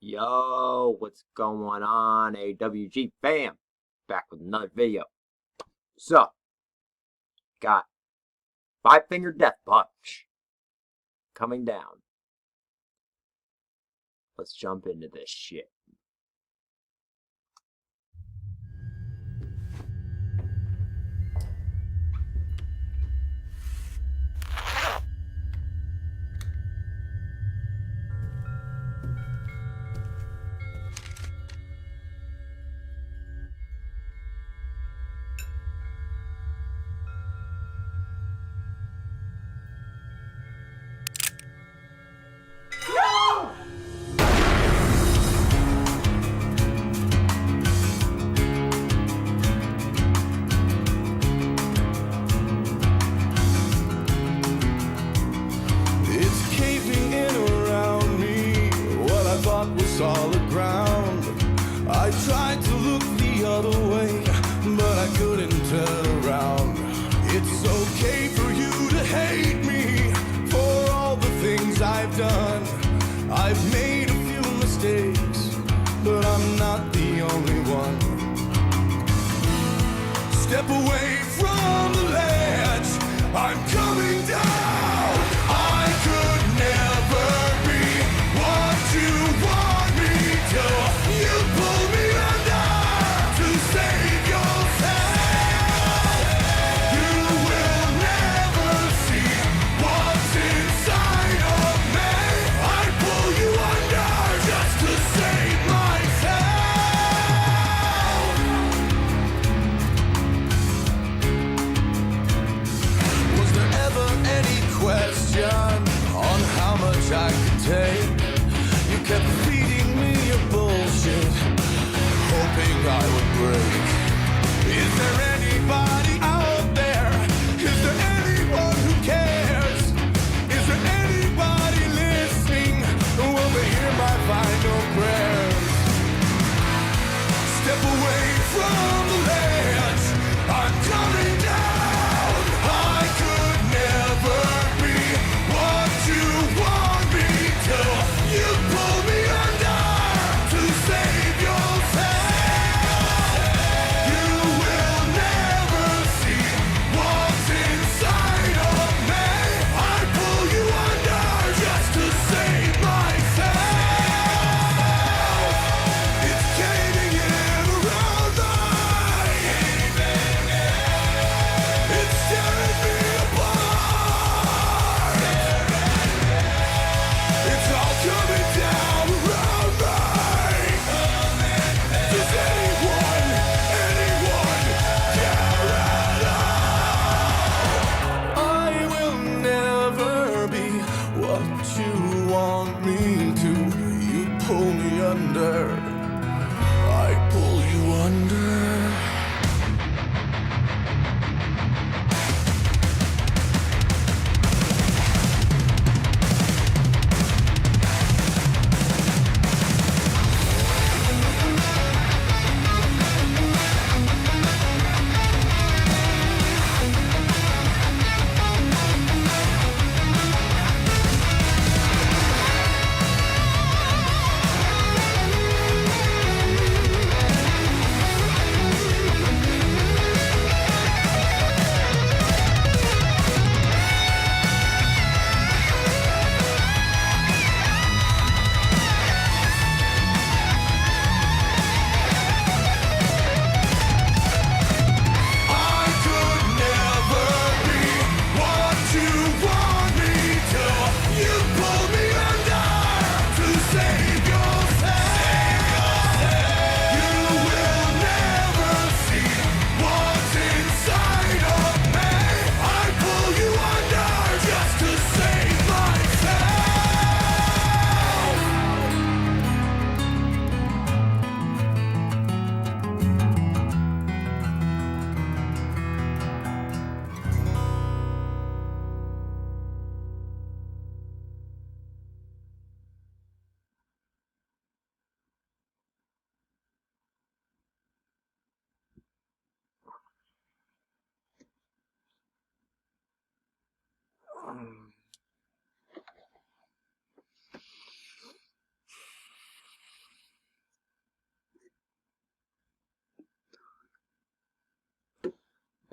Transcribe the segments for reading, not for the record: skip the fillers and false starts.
Yo, what's going on, AWGFAM? Back with another video. So, got Five-Finger Death Punch coming down. Let's jump into this shit. Solid ground. I tried to look the other way, but I couldn't turn around. It's okay for you to hate me for all the things I've done. I've made a few mistakes, but I'm not the only one. Step away from the ledge, I'm coming down. I could never be what you want. You pull me under to save yourself. You will never see what's inside of me. I pull you under just to save myself. Was there ever any question on how much I could take? You kept feeding me your bullshit, hoping I would break. Is there anybody out there? Is there anyone who cares? Is there anybody listening? Will they hear my final prayers? Step away from the ledge, I'm coming down. I could never be what you want me to. You pull me under to save yourself. You will never see what's inside of me. I pull you under just to save myself. It's caving in around us.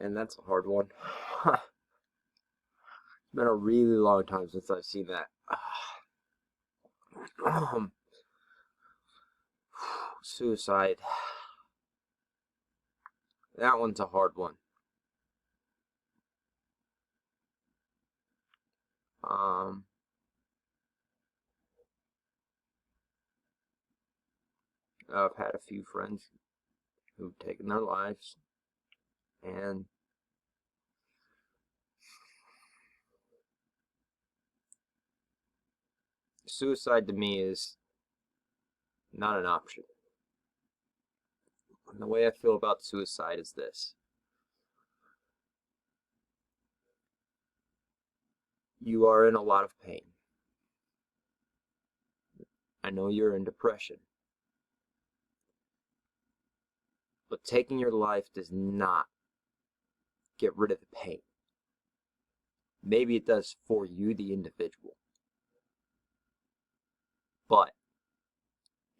And that's a hard one. It's been a really long time since I've seen that. Suicide. That one's a hard one. I've had a few friends who've taken their lives, and suicide to me is not an option. And the way I feel about suicide is this. You are in a lot of pain. I know you're in depression. But taking your life does not get rid of the pain. Maybe it does for you, the individual. But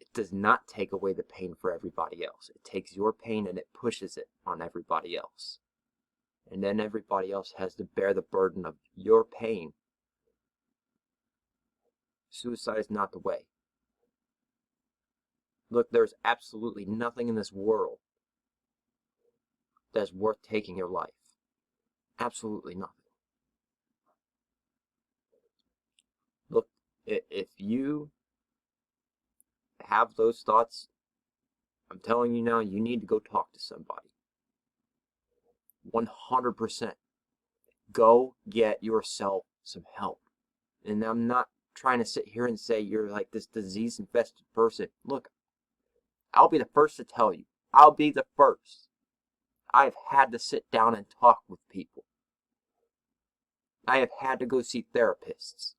it does not take away the pain for everybody else. It takes your pain and it pushes it on everybody else. And then everybody else has to bear the burden of your pain. Suicide is not the way. Look, there's absolutely nothing in this world that's worth taking your life. Absolutely nothing. Look, if you have those thoughts, I'm telling you now, you need to go talk to somebody. 100%. Go get yourself some help. And I'm not trying to sit here and say you're like this disease-infested person. Look, I'll be the first to tell you. I'll be the first. I've had to sit down and talk with people. I have had to go see therapists.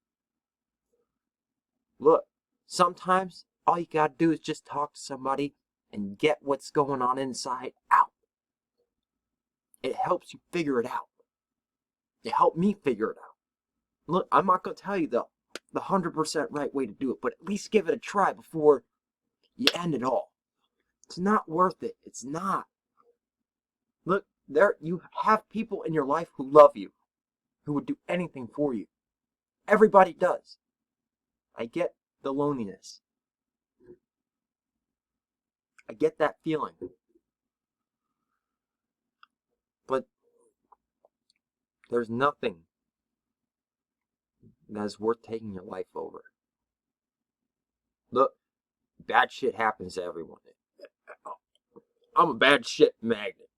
Look, sometimes all you gotta do is just talk to somebody and get what's going on inside out. It helps you figure it out. It helped me figure it out. Look, I'm not gonna tell you the 100% right way to do it, but at least give it a try before you end it all. It's not worth it. It's not. Look, you have people in your life who love you, who would do anything for you. Everybody does. I get the loneliness. I get that feeling. But there's nothing that is worth taking your life over. Look, bad shit happens to everyone. I'm a bad shit magnet.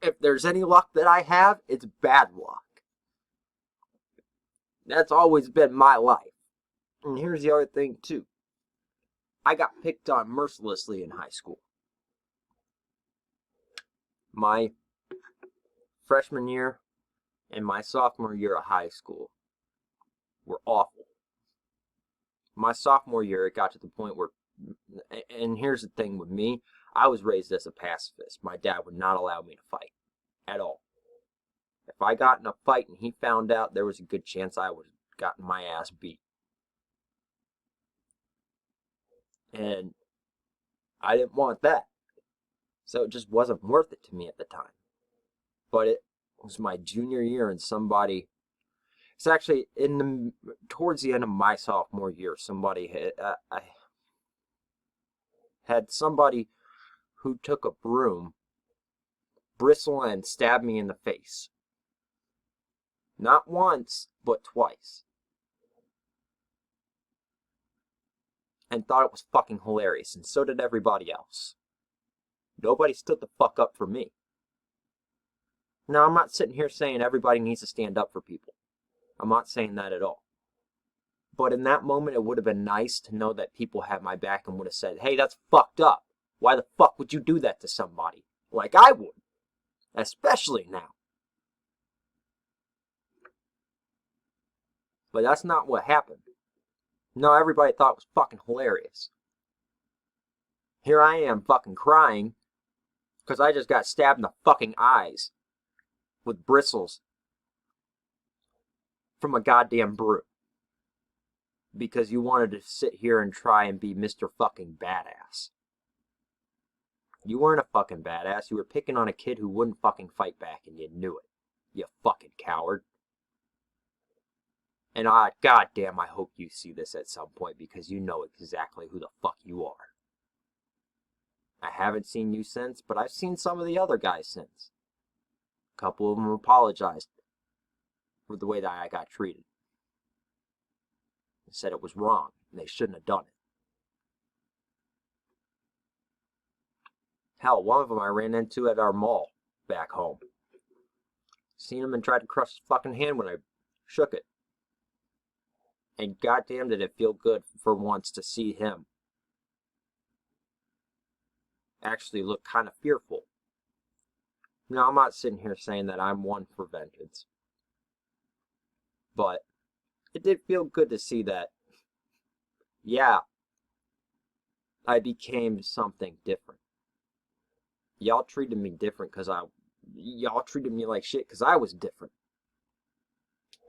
If there's any luck that I have, it's bad luck. That's always been my life. And here's the other thing, too. I got picked on mercilessly in high school. My freshman year and my sophomore year of high school were awful. My sophomore year, it got to the point where, and here's the thing with me, I was raised as a pacifist. My dad would not allow me to fight at all. If I got in a fight and he found out, there was a good chance I would have gotten my ass beat. And I didn't want that. So it just wasn't worth it to me at the time. But it was my junior year and it's actually towards the end of my sophomore year, I had somebody who took a broom, bristle, and stabbed me in the face. Not once, but twice. And thought it was fucking hilarious, and so did everybody else. Nobody stood the fuck up for me. Now, I'm not sitting here saying everybody needs to stand up for people. I'm not saying that at all. But in that moment, it would have been nice to know that people had my back and would have said, hey, that's fucked up. Why the fuck would you do that to somebody? Like I would. Especially now. But that's not what happened. No, everybody thought it was fucking hilarious. Here I am fucking crying because I just got stabbed in the fucking eyes with bristles from a goddamn broom. Because you wanted to sit here and try and be Mr. fucking badass. You weren't a fucking badass. You were picking on a kid who wouldn't fucking fight back, and you knew it. You fucking coward. And goddamn, I hope you see this at some point, because you know exactly who the fuck you are. I haven't seen you since, but I've seen some of the other guys since. A couple of them apologized for the way that I got treated. They said it was wrong, and they shouldn't have done it. Hell, one of them I ran into at our mall back home. Seen him and tried to crush his fucking hand when I shook it. And goddamn did it feel good for once to see him actually look kind of fearful. Now, I'm not sitting here saying that I'm one for vengeance. But it did feel good to see that, yeah, I became something different. Y'all treated me different because y'all treated me like shit because I was different.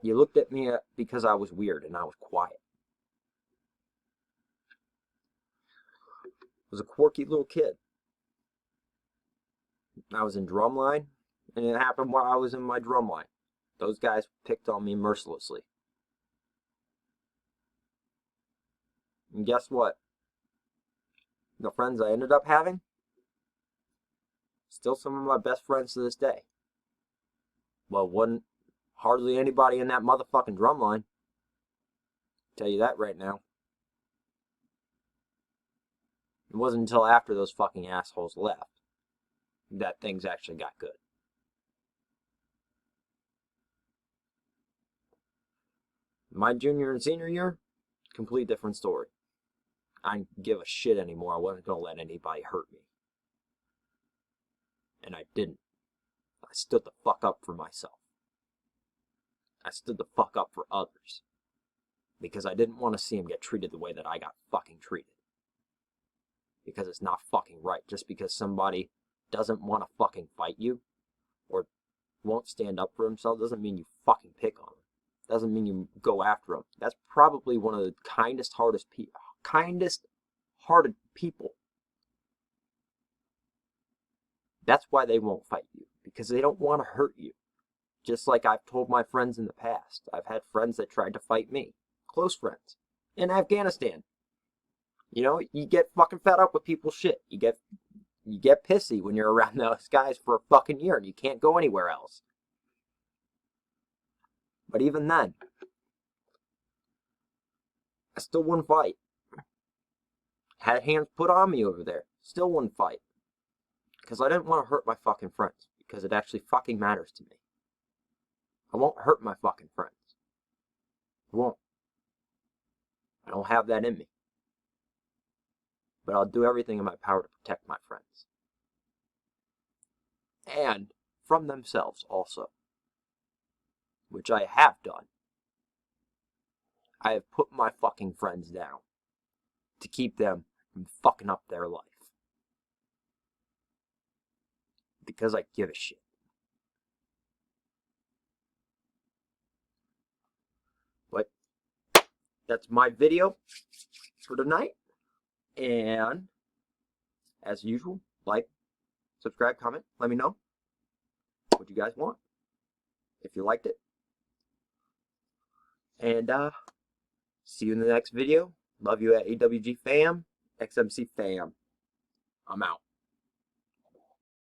You looked at me because I was weird and I was quiet. I was a quirky little kid. I was in drumline, and it happened while I was in my drumline. Those guys picked on me mercilessly. And guess what? The friends I ended up having, still some of my best friends to this day. Well, wasn't hardly anybody in that motherfucking drumline. Tell you that right now. It wasn't until after those fucking assholes left that things actually got good. My junior and senior year, complete different story. I didn't give a shit anymore. I wasn't going to let anybody hurt me. And I didn't. I stood the fuck up for myself. I stood the fuck up for others. Because I didn't want to see them get treated the way that I got fucking treated. Because it's not fucking right. Just because somebody doesn't want to fucking fight you or won't stand up for himself doesn't mean you fucking pick on them. Doesn't mean you go after them. That's probably one of the kindest hearted people. That's why they won't fight you, because they don't want to hurt you. Just like I've told my friends in the past. I've had friends that tried to fight me, close friends, in Afghanistan. You know, you get fucking fed up with people's shit. You get pissy when you're around those guys for a fucking year and you can't go anywhere else. But even then, I still wouldn't fight. Had hands put on me over there, still wouldn't fight. Because I didn't want to hurt my fucking friends, because it actually fucking matters to me. I won't hurt my fucking friends. I won't. I don't have that in me. But I'll do everything in my power to protect my friends. And from themselves also. Which I have done. I have put my fucking friends down to keep them from fucking up their life. Because I give a shit. But that's my video for tonight. And as usual, like, subscribe, comment, let me know what you guys want, if you liked it. And see you in the next video. Love you at AWGFAM, XMCFAM. I'm out.